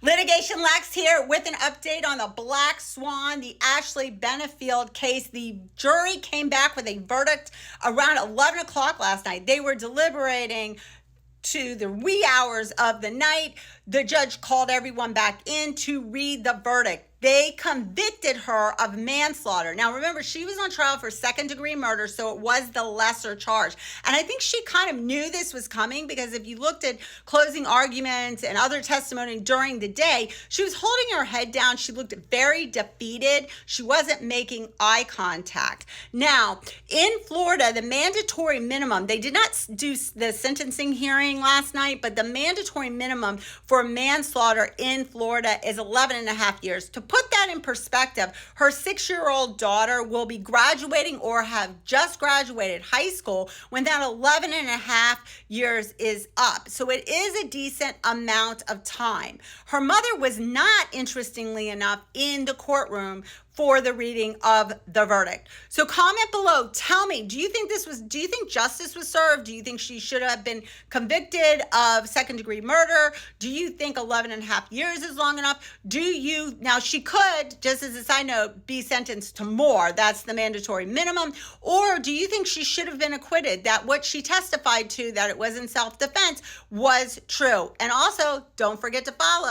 Litigation Lex here with an update on the Black Swan, the Ashley Benefield case. The jury came back with a verdict around 11 o'clock last night. They were deliberating to the wee hours of the night. The judge called everyone back in to read the verdict. They convicted her of manslaughter. Now, remember, she was on trial for second-degree murder, so it was the lesser charge. And I think she kind of knew this was coming because if you looked at closing arguments and other testimony during the day, she was holding her head down. She looked very defeated. She wasn't making eye contact. Now, in Florida, the mandatory minimum, they did not do the sentencing hearing last night, but the mandatory minimum for manslaughter in Florida is 11 and a half years. To put that in perspective, her 6-year-old daughter will be graduating or have just graduated high school when that 11 and a half years is up. So it is a decent amount of time. Her mother was not, interestingly enough, in the courtroom for the reading of the verdict. So comment below. Tell me, do you think justice was served? Do you think she should have been convicted of second-degree murder? Do you think 11 and a half years is long enough? Now she could, just as a side note, be sentenced to more. That's the mandatory minimum. Or do you think she should have been acquitted, that what she testified to, that it was in self-defense, was true? And also, don't forget to follow.